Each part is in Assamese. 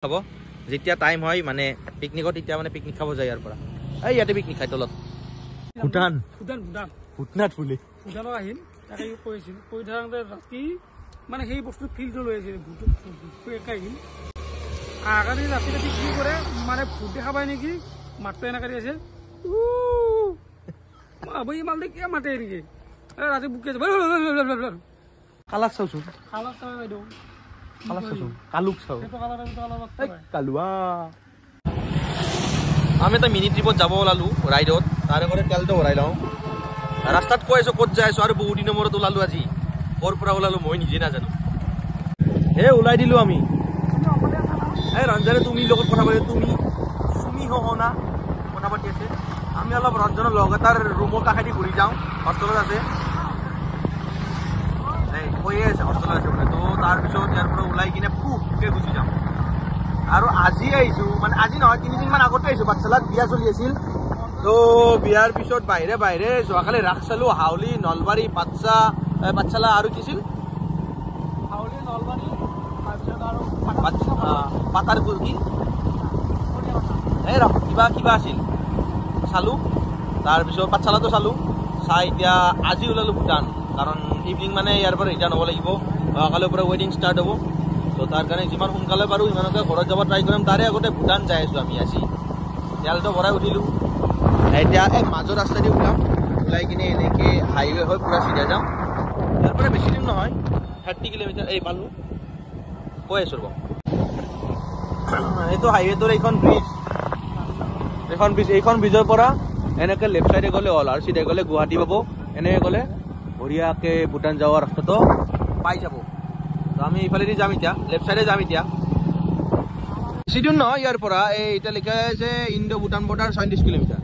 খাব যেতিয়া টাইম হয় মানে পিকনিকত এতিয়া মানে পিকনিক খাব যায় ইয়াৰ পৰা এই ইয়াতে পিকনিক খাই তলত ভূটান ভূটানত ফুলি ভূটানত আহিম তাকে কৈছিল কৈ থাকোঁতে ৰাতি মানে সেই বস্তু ফিলটো লৈ আছিল আহিম আগাৰী ৰাতি ৰাতি কি কৰে মানে ভূত দেখা পায় নেকি মাতটো এনেকৈ আছে এই মাল কিয় মাতে নেকি ৰাতি বুকে কালাক চাওচোন কালাক চাওঁ বাইদেউ কালুক চাও আমি এটা মিনি ট্ৰিপত যাব ওলালো ৰাইডত তাৰে কৰে তেলটো ভৰাই লওঁ ৰাস্তাত কৈ আছো ক'ত যাই আছো আৰু বহু দিনৰ মূৰত ওলালো আজি ক'ৰ পৰা ওলালো মই নিজে নাজানো হে ওলাই দিলো আমি এই ৰঞ্জনে তুমি লগত কথা পাতি তুমি হনা কথা পাতি আছে আমি অলপ ৰঞ্জনৰ লগ এটাৰ ৰুমৰ কাষেদি ঘূৰি যাওঁ হষ্টেলত আছে কৈয়ে আছে হষ্টেলত আছে বোলে তো তাৰপিছত ইয়াৰ পৰা ওলাই কিনে ফুকে গুচি যাম আৰু আজি আহিছো মানে আজি নহয় 3 দিনমান আগতে আহিছো বাচ্চালাত বিয়া চলি আছিল তো বিয়াৰ পিছত বাহিৰে বাহিৰে যোৱাকালি ৰাস চালো হাউলি নলবাৰী পাঠশালা আৰু কি আছিল হাউলি নলবাৰী তাৰপিছত আৰু পাতাৰ কি এই কিবা আছিল চালো তাৰপিছত পাঠশালাটো চালো চাই এতিয়া আজি ওলালো ভূটান কাৰণ ইভিনিং মানে ইয়াৰ পৰা ৰিটাৰ্ণ হ'ব লাগিব কালিৰ পৰা ৱেডিং ষ্টাৰ্ট হ'ব তো তাৰ কাৰণে যিমান সোনকালে পাৰোঁ সিমানকে ঘৰত যাব ট্ৰাই কৰিম তাৰে আগতে ভূটান যাই আছোঁ আমি আজি তেলটো ভৰাই উঠিলোঁ এতিয়া এই মাজৰ ৰাস্তাদি ওলাই কিনে এনেকৈ হাইৱে হৈ পূৰা চিধা যাওঁ ইয়াৰ পৰা বেছি দিন নহয় 30 কিলোমিটাৰ এই পালোঁ কৈ আছোঁ ৰ'ব এইটো হাইৱেটোৰ এইখন ব্ৰিজৰ পৰা এনেকৈ লেফ্ট চাইডে গ'লে হ'ল আৰু চিধাই গ'লে গুৱাহাটী পাব এনেকৈ গ'লে বঢ়িয়াকৈ ভূটান যোৱাৰ ৰাস্তাটো পাই যাব তো আমি ইফালেদি যাম এতিয়া লেফ্ট চাইডে যাম এতিয়া বেছি দূৰ নহয় ইয়াৰ পৰা এই এতিয়া লিখা আছে ইণ্ডো ভূটান বৰ্ডাৰ 37 কিলোমিটাৰ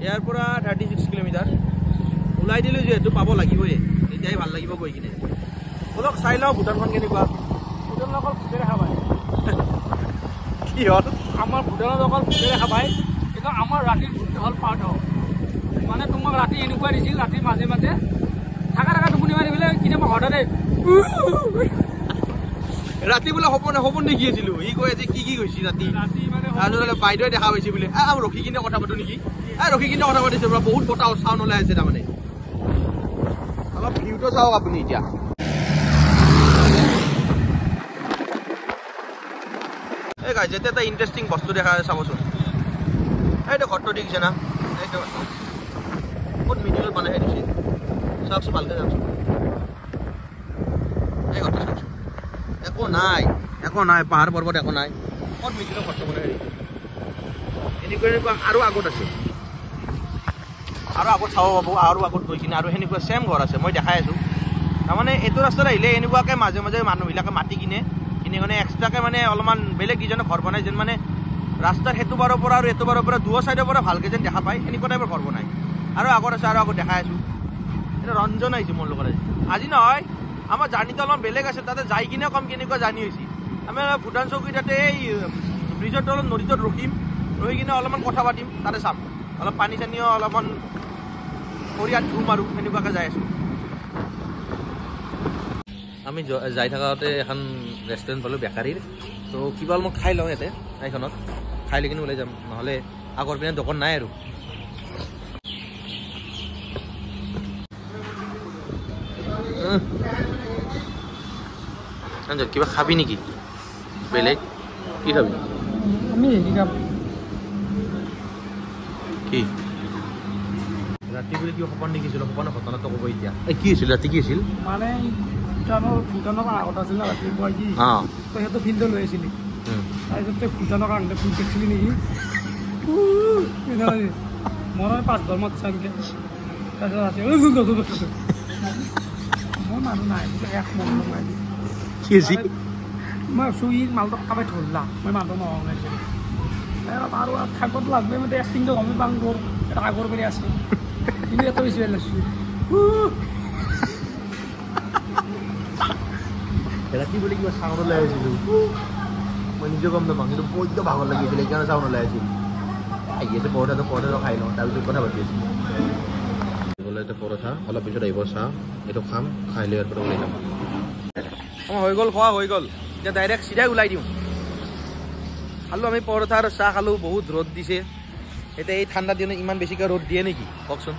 ইয়াৰ পৰা 36 কিলোমিটাৰ ওলাই দিলোঁ যিহেতু পাব লাগিবই এতিয়াই ভাল লাগিব গৈ কিনে অলপ চাই লওঁ ভূটানখন কেনেকুৱা ভূটানত অকল ভূতে দেখা পায় কি হ'ল আমাৰ ভূটানত অকল ভূতে দেখা পায় কিন্তু আমাৰ ৰাতিৰ ভূত হ'ল পাৰ্ট হয় মানে তোমাক ৰাতি এনেকুৱা দিছিল ৰাতিৰ মাজে মাজে থাকা টোপনি মাৰি পেলাই কেতিয়াবা হঠাতে ৰাতি বোলে সপোন দেখি আছিলো ই কৈ আছে কি কৈছি ৰাতি মানে বাইদেৱে দেখা পাইছে বোলে ৰখি কিনে কথা পাতো নেকি ৰখি কিনে কথা পাতিছে বহুত বতাহ চাউণ্ড ওলাই আছে তাৰমানে অলপ ভিউটো চাওক আপুনি এতিয়া এই গাইজ এতিয়া এটা ইণ্টাৰেষ্টিং বস্তু দেখা চাবচোন এইটো ঘৰটো দেখিছে না এইটো ক'ত মিডিলত বনাই দিছে চাওকচোন ভালকৈ চাওকচোন এই ঘৰটো চাওকচোন একো নাই পাহাৰ পৰ্বত একো নাই ক'ত মিডিলত ঘৰটো বনাই এনেকুৱা আৰু আগত আছে আৰু আগত চাব পাব আৰু আগত গৈ কিনে আৰু সেনেকুৱা ছেম ঘৰ আছে মই দেখাই আছোঁ তাৰমানে এইটো ৰাস্তাত আহিলে এনেকুৱাকৈ মাজে মাজে মানুহবিলাকে মাতি কিনে এক্সট্ৰাকৈ মানে অলপমান বেলেগ ডিজাইনৰ ঘৰ বনাই যেন মানে ৰাস্তাৰ সেইটো বাৰৰ পৰা আৰু এইটো বাৰৰ পৰা দুয়ো চাইডৰ পৰা ভালকৈ যেন দেখা পায় এনেকুৱা টাইপৰ ঘৰ বনায় আৰু আগত আছে আৰু আগত দেখাই আছোঁ এইটো ৰঞ্জন আহিছে মোৰ লগত আজি নহয় আমাৰ জাৰ্ণিটো অলপমান বেলেগ আছে তাতে যাই কিনে কম কেনেকুৱা জাৰ্ণি হৈছে আমি ভূটান চৌকী তাতে এই ব্ৰিজৰ তলত নদীটোত ৰখি কিনে অলপমান কথা পাতিম তাতে চাম অলপ পানী চানীও অলপমান পৰিয়াত ধুম আৰু সেনেকুৱাকৈ যাই আছোঁ আমি যাই থকাতে এখন ৰেষ্টুৰেণ্ট পালোঁ বেকাৰীৰ তো কিবা অলপ খাই লওঁ ইয়াতে ঠাইখনত খাই লৈ কিনে ওলাই যাম নহ'লে আগৰ পিনে দোকান নাই আৰু কিবা খাবি নেকি বেলেগ কি খাবি আমি হেৰি খাম কি ৰাতি বুলি কিবা সপোন দেখিছিলোঁ সপোনৰ ঘটনাটো ক'ব এতিয়া কি হৈছিল ৰাতি কি হৈছিল মানে ভূটানৰ আগত আছিল ন ৰাতিপুৱা কি তই সিহঁতৰ ফিল্ডত লৈ আছিলি তাৰপিছত তই ভূটানৰ কাৰণে ফুল দেখিছিলি নেকি মই 5 মাত চামকৈ তাৰপিছত ৰাতি মই মানুহ নাই এক মন সোমাই দি মই চুই মালটো কাবাই ধৰলা মই মানুহ নহয় আৰু খাবত লাগবে মই এক্টিংটো গমেই পাম তোৰ এটা আগৰ কৰি আছে কিন্তু এটা বেছি ভাল লাগিছিল ৰাতি বুলি কিবা চাউণ্ড ওলাই আহিছিলোঁ মই নিজে গম নাপাওঁ কিন্তু বহুত ভাগৰ লাগিছিলে সেইকাৰণে চাউণ্ড ওলাই আছিল আহি আছে পৰঠাটো খাই লওঁ তাৰপিছত কথা পাতি আছিলোঁ বোলে এটা পৰঠা অলপ পিছত আহিব চাহ এইটো খাম খাই লৈ ইয়াৰ পৰা ওলাই যাম হৈ গ'ল খোৱা হৈ গ'ল এতিয়া ডাইৰেক্ট চিধাই ওলাই দিওঁ খালোঁ আমি পৰঠা আৰু চাহ খালোঁ। বহুত ৰ'দ দিছে এতিয়া। এই ঠাণ্ডা দিনত ইমান বেছিকৈ ৰ'দ দিয়ে নেকি কওকচোন?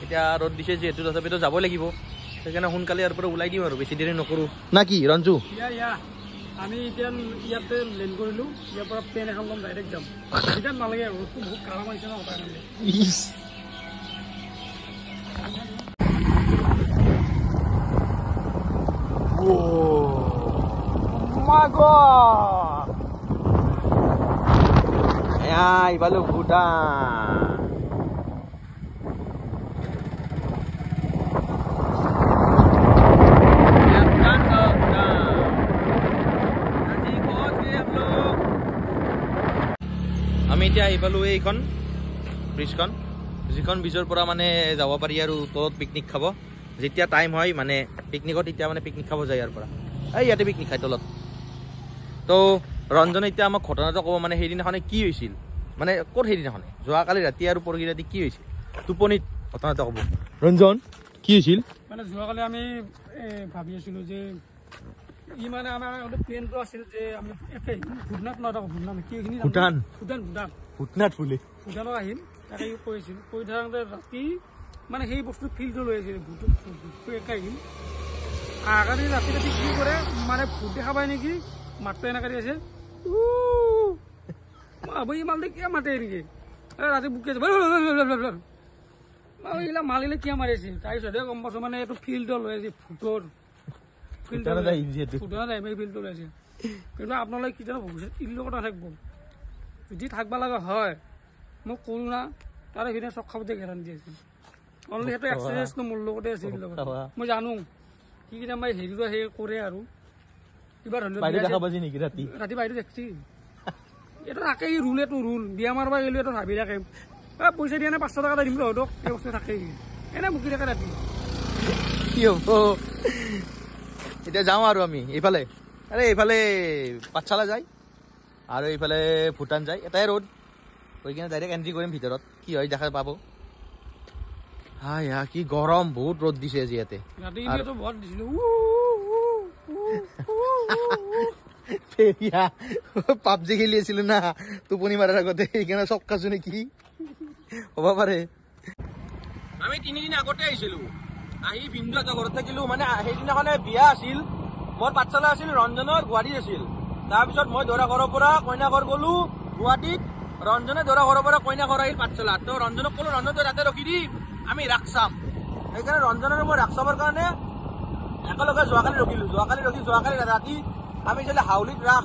এতিয়া ৰ'দ দিছে যিহেতু তথাপিতো যাব লাগিব, সেইকাৰণে সোনকালে ইয়াৰ পৰা ওলাই দিওঁ আৰু বেছি দেৰি নকৰোঁ না কি ৰঞ্জু? আমি এতিয়া ইয়াতে লেণ্ড কৰিলোঁ, ইয়াৰ পৰা প্লেন এখন ল'ম, ডাইৰেক্ট যাম। এতিয়া নালাগে, ৰ'দটো বহুত কাৰা মাৰিছে ন তাৰ কাৰণে। ইফালে ভূটান। আমি এতিয়া আহি পালোঁ এইখন ব্ৰিজখন, যিখন ব্ৰিজৰ পৰা মানে যাব পাৰি আৰু তলত পিকনিক খাব। যেতিয়া টাইম হয় মানে পিকনিকত, তেতিয়া মানে পিকনিক খাব যায় ইয়াৰ পৰা। ইয়াতে পিকনিক খায় তলত। তো ৰঞ্জনে এতিয়া আমাক ঘটনাটো ক'ব, মানে সেইদিনাখনে কি হৈছিল, মানে ক'ত সেইদিনাখনে যোৱাকালি ৰাতি আৰু পৰহি ৰাতি কি হৈছিল, টোপনিত ঘটনাটো ক'ব। ৰঞ্জন কি হৈছিল? মানে যোৱাকালি আমি ভাবি আছিলোঁ যে মানে আমাৰ প্লেনটো আছিল যে আমি ভূটানত নাথাকোঁ, ভূটানত আহিম তাকে কৈছিল। কৈ থাকোঁতে ৰাতি মানে সেই বস্তু ফিলটো লৈ আছিল, একে আহিম আগাৰি ৰাতি ৰাতি কি কৰে মানে ভূত দেখা পায় নেকি, মাতটো এনেকৈ আছে মাল দে কিয় মাতে নেকি ৰাতি বুকে এইবিলাক মালিলে কিয় মাৰি আছে। তাৰপিছতহে গম পাইছোঁ মানে এইটো ফিল্ডটো লৈ আছে, ভূতৰ ফিল্ডত আহিম ফিল্ডটো লৈ আছে। কিন্তু আপোনালোকে কেতিয়াবা ভৱিষ্যত ইল্লৰ কথা থাকিব, যদি থাকিব লগা হয় মোক কৰোঁ না, তাৰে ভিতৰত চক খাবতে গেৰাণ্টি আছে। অনলি সেইটো এক্সাৰচাইজটো মোৰ লগতে আছে, মই জানো কি কেতিয়াবা হেৰিটো সেই কৰে আৰু কিবা ধৰণৰ ৰাতি বাহিৰত দেখছি। এইটো থাকেই ৰুল, এইটো ৰুল। বিয়া মাৰিব গ'লে এইটো ভাবি থাকে পইচা দিয়া নাই 500 টকা দিম তহঁতক, এই বস্তু থাকেই এনে মুখি থাকে ৰাতি। কি হ'ব এতিয়া যাওঁ আৰু আমি এইফালে, এইফালে পাঠশালা যায় আৰু এইফালে ভূটান যায়, এটাই ৰোড গৈ কিনে ডাইৰেক্ট এণ্ট্ৰি কৰিম ভিতৰত, কি হয় দেখা পাব। কি গৰম, বহুত ৰ'দ দিছে আজি ইয়াতে। পাবজি খেলি আছিলো না টোপনি মাৰাৰ আগতে, সেইকাৰণে চক খাইছো নেকি, হ'ব পাৰে। আমি 3 দিন আগতে আহিছিলো, আহি বিন্দু এটা ঘৰত থাকিলো। মানে সেইদিনাখনে বিয়া আছিল, মোৰ পাঠশালা আছিল, ৰঞ্জনৰ গুৱাহাটীত আছিল। তাৰপিছত মই দৰা ঘৰৰ পৰা কইনা ঘৰ গলো গুৱাহাটীত, ৰঞ্জনে দৰা ঘৰৰ পৰা কইনা ঘৰ আহিল পাঠশালাত। তো ৰঞ্জনক ক'লো ৰঞ্জন তই তাতে ৰখি দি, আমি ৰাস চাম। সেইকাৰণে ৰঞ্জন আৰু মই ৰাস চাবৰ কাৰণে একেলগে যোৱাকালি ৰখিলো। যোৱাকালি ৰাতি আমি চালো হাউলিত ৰাস,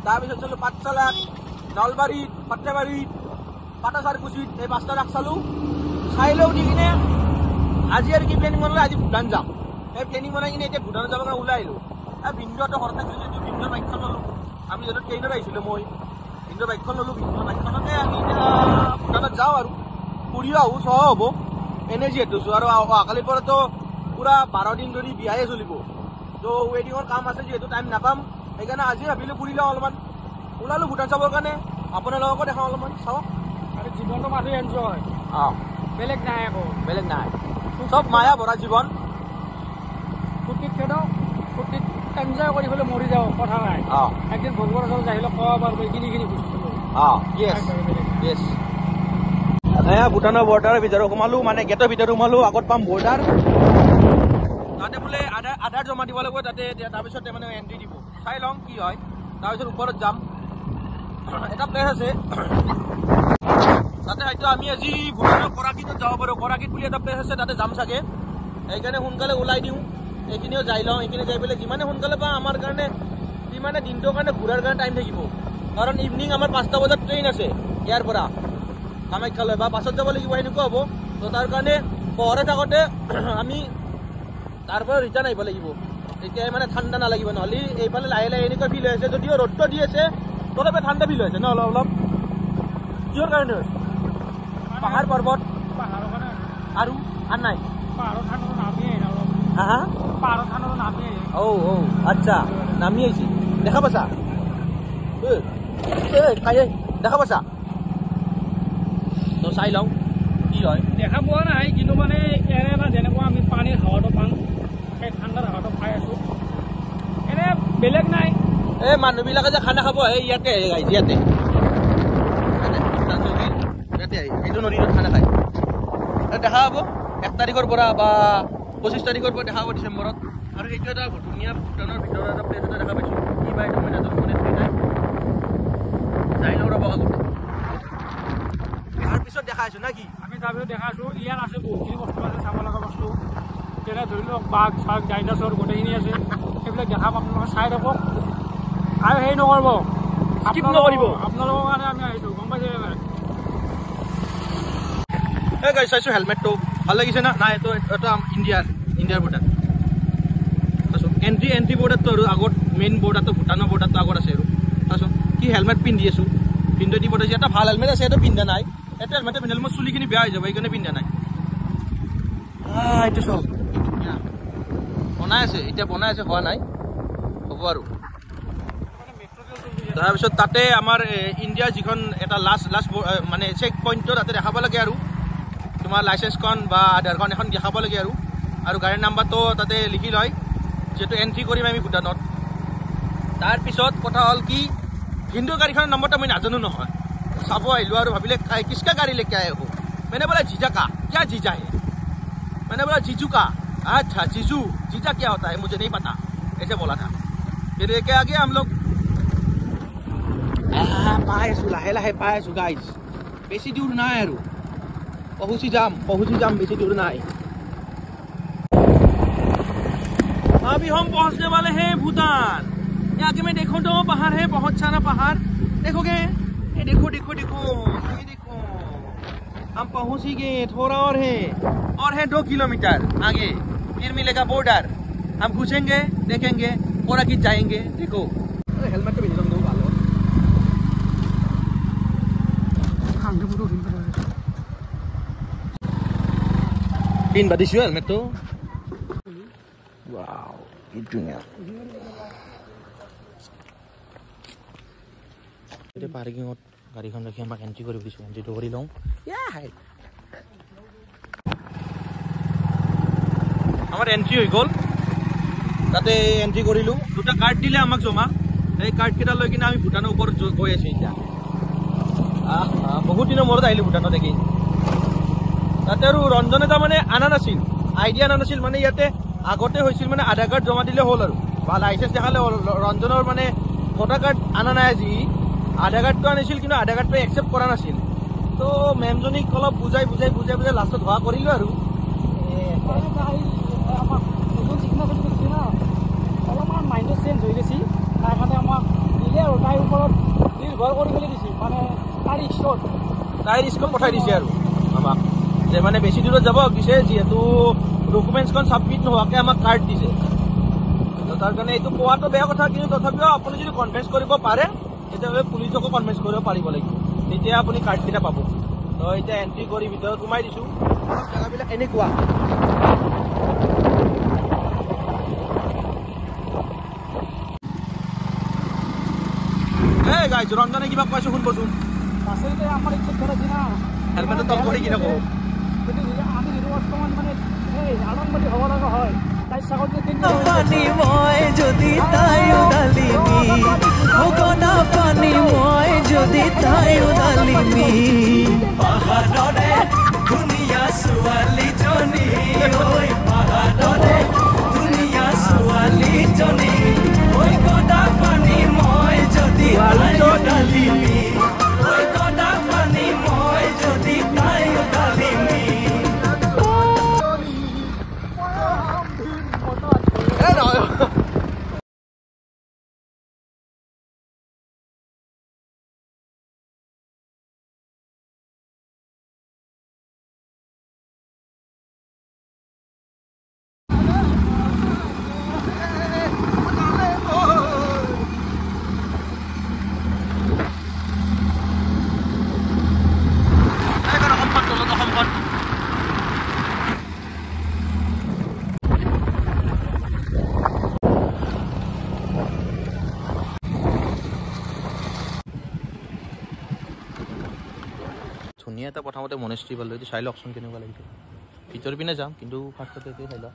তাৰপিছত চালো পাঠশালাত, নলবাৰীত, সৰ্থেবাৰীত, পাটাচাৰকুচিত, এই 5টা ৰাস চালো। চাই লৈ উঠি কিনে আজি আৰু কি প্লেনিং বনালে, আজি ভূটান যাম। সেই প্লেনিং বনাই কিনে এতিয়া ভূটানত যাবৰ কাৰণে ওলাই আহিলো। বিন্দুহঁতৰ ঘৰত থাকিলো যদিও বিন্দুৰ বাইকখন ললো, আমি যিহেতু ট্ৰেইনত আহিছিলো, মই বিন্দুৰ বাইকখন ললো। বিন্দুৰ বাইকখনতে আমি এতিয়া ভূটানত যাওঁ আৰু ফুৰিও আহোঁ, চোৱা হ'ব এনে যিহেতু চোৱা। আৰু অহাকালিৰ পৰাতো পুৰা 12 দিন ধৰি বিয়াহে চলিব। তো ৱেডিঙৰ কাম আছে যিহেতু টাইম নাপাম, সেইকাৰণে আজি ভাবিলো ফুৰি লওঁ অলপমান। ওলালো ভূটান চাবৰ কাৰণে, আপোনালোককো দেখাওঁ অলপমান, চাওক। আৰু জীৱনটো মানুহ এনজয়, বেলেগ নাই, আকৌ বেলেগ নাই, চব মায়া ভৰা জীৱন। ফূৰ্তিত খেদাওঁ, ফূৰ্তিত এনজয় কৰি পেলাই মৰি যাওঁ, কথা নাই। একদিন ভগৱানৰ ওচৰত আহিলে ক'ব পাৰব এইখিনি বস্তু। ভূটানৰ বৰ্ডাৰৰ ভিতৰত সোমালো, মানে গেটৰ ভিতৰত সোমালো। আগত পাম বৰ্ডাৰ, তাতে বোলে আধাৰ জমা দিব লাগিব তাতে, তাৰপিছতে মানে এণ্ট্ৰি দিব। চাই লওঁ কি হয়, তাৰপিছত ওপৰত যাম। এটা প্লেচ আছে তাতে, হয়তো আমি আজি ভূটানৰ কৰাকীত যাব পাৰোঁ। কৰাকীত বুলি এটা প্লেচ আছে, তাতে যাম চাগে। সেইকাৰণে সোনকালে ওলাই দিওঁ, এইখিনিও যাই লওঁ। এইখিনি যাই পেলাই যিমানে সোনকালে পাওঁ আমাৰ কাৰণে, সিমানে দিনটোৰ কাৰণে ঘূৰাৰ কাৰণে টাইম থাকিব। কাৰণ ইভিনিং আমাৰ 5টা বজাত ট্ৰেইন আছে ইয়াৰ পৰা কামাখ্যালৈ, বা বাছত যাব লাগিব, সেনেকুৱা হ'ব। তো তাৰ কাৰণে পোহৰে থাকোঁতে আমি তাৰ পৰা ৰিটাৰ্ণ আহিব লাগিব, তেতিয়াই মানে ঠাণ্ডা নালাগিব। নহ'লে এইফালে লাহে লাহে এনেকুৱা ফিল হৈ আছে, যদিও ৰ'দটো দি আছে তথাপি ঠাণ্ডা ফিল হৈ আছে ন অলপ অলপ। কিহৰ কাৰণে? পাহাৰ পৰ্বত আৰু নাই, আচ্ছা নামি আহিছে, দেখা পাইছা? দেখা পাইছা? তো চাই লওঁ কি হয়। দেখা পোৱা নাই, কিন্তু মানে এনে এটা যেনেকুৱা আমি পানীৰ হাৱাটো পাওঁ, সেই ঠাণ্ডাৰ হাৱাটো পাই আছোঁ। এনে বেলেগ নাই, এই মানুহবিলাকে যে খানা খাব আহে ইয়াতে গাইজ ইয়াতে এইটো নদীটোত খানা খায় দেখা পাব 1 তাৰিখৰ পৰা বা 25 তাৰিখৰ পৰা দেখা পাব ডিচেম্বৰত আৰু সেইটো এটা ধুনীয়া ভূটানৰ ভিতৰত এটা প্লেচ এটা দেখা পাইছোঁ কি বা এইটো মই নাজানো মানে যাই লওঁ ৰ'ব আগতে তাৰপিছত দেখা আছোঁ না কি আমি তাৰপিছত দেখা আছোঁ ইয়াত আছে বহুতখিনি বস্তু আছে চাব লগা বস্তু যেনে ধৰি লওক বাঘ চাঘ ডাইনাছৰ গোটেইখিনি আছে সেইবিলাক দেখা আপোনালোকে চাই থাকক আৰু হেৰি নকৰিব স্কিপ নকৰিব আপোনালোকৰ কাৰণে আমি আহিছোঁ গম পাইছে এই গাইজ চাইছোঁ হেলমেটটো ভাল লাগিছে না নাই এইটো এটা ইণ্ডিয়াৰ বৰ্ডাৰ তাৰপিছত এণ্ট্ৰি বৰ্ডাৰটো আৰু আগত মেইন বৰ্ডাৰটো ভূটানৰ বৰ্ডাৰটো আগত আছে আৰু তাৰপিছত কি হেলমেট পিন্ধি আছোঁ পিন্ধি দিব দিছে এটা ভাল হেলমেট আছে এইটো পিন্ধা নাই এটা হেলমেটে পিন্ধিলে মোৰ চুলিখিনি বেয়া হৈ যাব সেইকাৰণে পিন্ধা নাই এইটো চব বনাই আছে এতিয়া বনাই আছে হোৱা নাই হ'ব আৰু তাৰপিছত তাতে আমাৰ ইণ্ডিয়াৰ যিখন এটা লাষ্ট মানে চেক পইণ্টটো তাতে দেখাব লাগে আৰু তোমাৰ লাইচেন্সখন বা আধাৰখন এখন দেখাব লাগে আৰু গাড়ীৰ নাম্বাৰটো তাতে লিখি লয় যিহেতু এণ্ট্ৰি কৰিম আমি ভূটানত তাৰপিছত কথা হ'ল কি হিন্দুৰ গাড়ীখনৰ নম্বৰটো মই নাজানো নহয় চাব আহিলোঁ আৰু ভাবিলে কিসকা গাড়ী লেকে আয়ে হো मैंने बोला जीजा का क्या जीजा है मैंने बोला जीजू का अच्छा जीजू जीजा क्या होता है मुझे नहीं पता ऐसे बोला था फिर लेके आ गया हम लोग पाए आसो लाहे लाहे पाए आसो गाइज बेसी दूर ना है पहुँची जाम बेसी दूर ना है अभी हम पहुंचने वाले हैं भूटान यहाँ के मैं देखो तो पहाड़ है बहुत सारा पहाड़ देखोगे ये देखो ये देखो हम पहुंच ही गए थोड़ा और है 2 किलोमीटर आगे फिर मिलेगा बॉर्डर हम घुसेंगे देखेंगे और आगे जाएंगे देखो हेलमेट तो पिंध दो ভালো पिन बादिছো हेलमेट तो वाओ ये धुनिया এটা পাৰ্কিঙত গাড়ীখন ৰাখি আমাক এন্ট্ৰি কৰিব দিছো এন্ট্ৰিটো কৰি লওঁ আমাৰ এন্ট্ৰি হৈ গ'ল তাতে এন্ট্ৰি কৰিলো দুটা কাৰ্ড দিলে আমাক জমা এই কাৰ্ড কেইটা লৈ কিনে আমি ভূটানৰ ওপৰত গৈ আছো এতিয়া বহুত দিনৰ মূৰত আহিলো ভূটানত দেখি তাতে আৰু ৰঞ্জনে তাৰমানে আনা নাছিল আইডিয়া আনা নাছিল মানে ইয়াতে আগতে হৈছিল মানে আধাৰ কাৰ্ড জমা দিলে হ'ল আৰু বা লাইচেন্স দেখালে হ'ল ৰঞ্জনৰ মানে ভোটাৰ কাৰ্ড আনা নাই আজি আধাৰ কাৰ্ডটো আনিছিল কিন্তু আধাৰ কাৰ্ডটো একচেপ্ট কৰা নাছিল তো মেমজনীক অলপ বুজাই লাষ্টত হোৱা কৰিলোঁ আৰু অলপমান মাইণ্ডটো চেঞ্জ হৈ গৈছে তাৰ কাৰণে আমাক দিলে আৰু তাইৰ ওপৰত নিৰ্ভৰ কৰি মেলি দিছে মানে তাইৰ স্কুল পঠাই দিছে আৰু আমাক যে মানে বেছি দূৰত যাব দিছে যিহেতু ডকুমেণ্টছখন ছাবমিট নোহোৱাকৈ আমাক কাৰ্ড দিছে তাৰ কাৰণে এইটো পোৱাটো বেয়া কথা কিন্তু তথাপিও আপুনি যদি কনভিন্স কৰিব পাৰে তেতিয়াহ'লে পুলিচকো কনভিন্স কৰিব পাৰিব লাগিব তেতিয়া আপুনি কাৰ্ডকেইটা পাব তো এতিয়া এণ্ট্ৰি কৰি ভিতৰত সোমাই দিছোঁ জেগাবিলাক এনেকুৱা এই গাইজ ৰঞ্জনে কিবা কৈছোঁ শুনবচোন আমাৰ ইচ্ছা আছে না হেলমেটটো তল কৰি কিনে ক'ব আমি বৰ্তমান মানে আনন্দমতি হ'ব লগা হয় তাই পানী মই যদি তাই উদালিমি ভোগনা পানী মই যদি তাই উদালিমি পাহাৰৰে ধুনীয়া ছোৱালীজনী ঐ পাহাৰৰে ধুনীয়া ছোৱালীজনী ঐ গদা পানী মই যদি তাই উদালিমি ঐ গদা পানী মই যদি তাই উদালিমি ধুনীয়া এটা প্ৰথমতে মনেষ্ট্ৰী পালোঁ এইটো চাই লওকচোন কেনেকুৱা লাগিছে ভিতৰ পিনে যাম কিন্তু ফাৰ্ষ্টতে এইটোৱে চাই লওক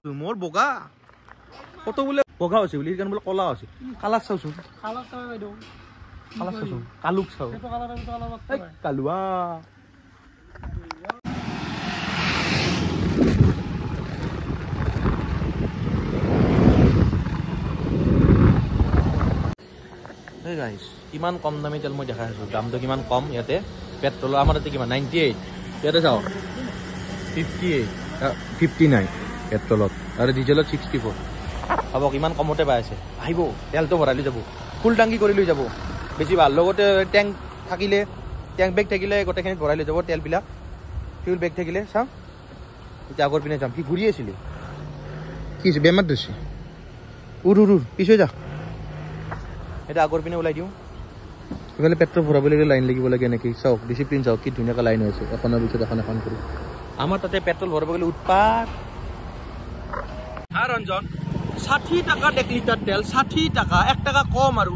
মোৰ বগা কত বোলে বগা হৈছে বুলি সেইকাৰণে বোলে কলা হৈছে কালাৰ চাওচোন কালাৰ চাই বাইদেউ কালাৰ চাওচোন কালুক চাও কালুৱা Hey guys, কিমান কম দামী তেল মই দেখাই আছো দামটো কিমান কম ইয়াতে পেট্ৰল আমাৰ ইয়াতে কিমান 98 ইয়াতে চাও 59 পেট্ৰলত আৰু ডিজেলত 64 হ'ব কিমান কমতে পাই আছে আহিব তেলটো ভৰাই লৈ যাব ফুল টাংকি কৰি লৈ যাব বেছি ভাল লগতে ট্যাঙ্ক থাকিলে ট্যাঙ্ক বেগ থাকিলে গোটেইখিনি ভৰাই লৈ যাব তেলবিলাক ফিউল বেগ থাকিলে চাও এতিয়া আগৰ পিনে যাম কি ঘূৰি আছিলি কি বেমাৰ দিছে উৰ পিছে যা এটা আগৰ পিনে ওলাই দিওঁ ইফালে পেট্ৰল ভৰাবলৈ লাইন লাগিব লাগে নেকি চাওক ডিসিপ্লিন চাওক কি ধুনীয়াকৈ লাইন হৈছে এখনৰ পিছত এখন কৰি আমাৰ তাতে পেট্ৰল ভৰাব গ'লে উৎপাত ৰঞ্জন 60 টাকা 1 লিটাৰ তেল 60 টাকা 1 টাকা কম আৰু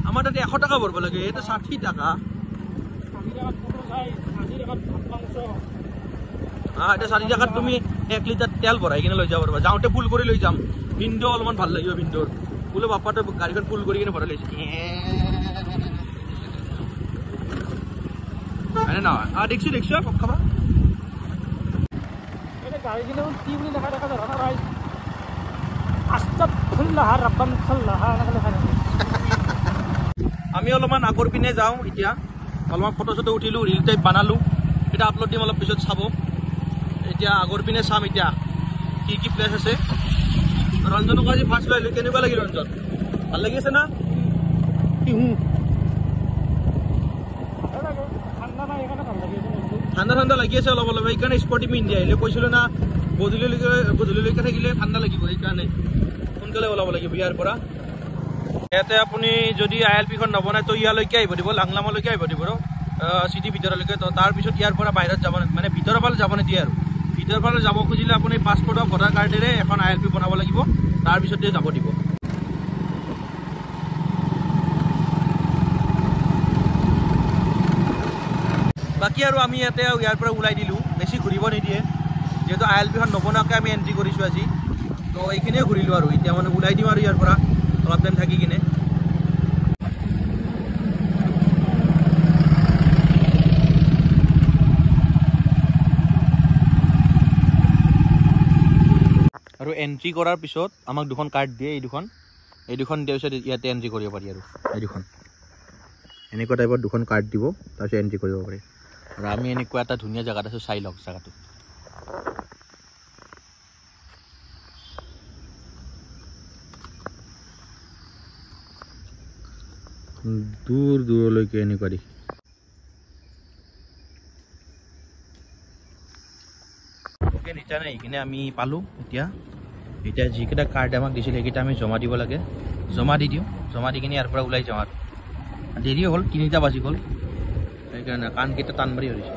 আমাৰ তাতে 100 টাকা ভৰাব লাগে এটা 60 টাকা এটা 60 টাকাত তুমি 1 লিটাৰ তেল ভৰাই কিনে লৈ যাব পাৰিবা যাওঁতে ফুল কৰি লৈ যাম ভিন্ডো অলপমান ভাল লাগিব ভিন্ডোৰ বোলে বাপ্পাটো গাড়ীখন ফুল কৰি কিনে ভৰাই লৈছে আরে না দেখছি খাবা এটা গাড়িগুলো কি বলি লেখা দেখা যায় না ভাই আস্তাগফিরুল্লাহ রাব্বান খাল্লাহ লেখা লেখা আমি অলপমান আগৰ পিনে যাওঁ এতিয়া অলপমান ফটো চটো উঠিলো ৰিল টাইপ বানালো এটা আপলোড দিম অলপ পিছত চাব এতিয়া আগৰ পিনে চাম এতিয়া কি প্লেস আছে ৰঞ্জনক আজি ফাৰ্ষ্ট লাইলো কেনেকুৱা লাগি ৰঞ্জন ভাল লাগি আছে না ঠাণ্ডা লাগি আছে অলপ অলপ সেইকাৰণে স্পৰ্টিং পিন্ধি আহিলে কৈছিলো না গধূলিলৈকে থাকিলে ঠাণ্ডা লাগিব সেইকাৰণে সোনকালে ওলাব লাগিব ইয়াৰ পৰা ইয়াতে আপুনি যদি ILP-খন নবনায় তো ইয়ালৈকে আহিব দিব লাংলামলৈকে আহিব দিব চিটি ভিতৰলৈকে তো তাৰপিছত ইয়াৰ পৰা বাহিৰত যাব মানে ভিতৰৰ ফালে যাব নিদিয়ে আৰু ভিতৰৰ ফালে যাব খুজিলে আপুনি পাছপৰ্ট আৰু ভোটাৰ কাৰ্ডেৰে এখন ILP বনাব লাগিব তাৰপিছতে যাব দিব বাকি আৰু আমি ইয়াতে ইয়াৰ পৰা ওলাই দিলোঁ বেছি ঘূৰিব নিদিয়ে যেহেতু ILP-খন নবনোৱাকৈ আমি এণ্ট্ৰি কৰিছোঁ আজি তো এইখিনিয়ে ঘূৰিলোঁ আৰু এতিয়া মানে ওলাই দিম আৰু ইয়াৰ পৰা অলপ টাইম থাকি কিনে আৰু এণ্ট্ৰি কৰাৰ পিছত আমাক দুখন কাৰ্ড দিয়ে এই দুখন দিয়াৰ পিছত ইয়াতে এণ্ট্ৰি কৰিব পাৰি আৰু এই দুখন এনেকুৱা টাইপৰ দুখন কাৰ্ড দিব তাৰপিছত এণ্ট্ৰি কৰিব পাৰি আৰু আমি এনেকুৱা এটা ধুনীয়া জেগাত আছো চাই লওক জেগাটো দূৰলৈকে এনেকুৱা দেখি ওকে নিচা নাই এইখিনি আমি পালোঁ এতিয়া যিকেইটা কাৰ্ড আমাক দিছিলে সেইকেইটা আমি জমা দিব লাগে জমা দি দিওঁ জমা দি কিনে ইয়াৰ পৰা ওলাই যাওঁ আৰু দেৰি হ'ল 3টা বাজি গ'ল সেইকাৰণে কাণকেইটা টান মাৰি ধৰিছে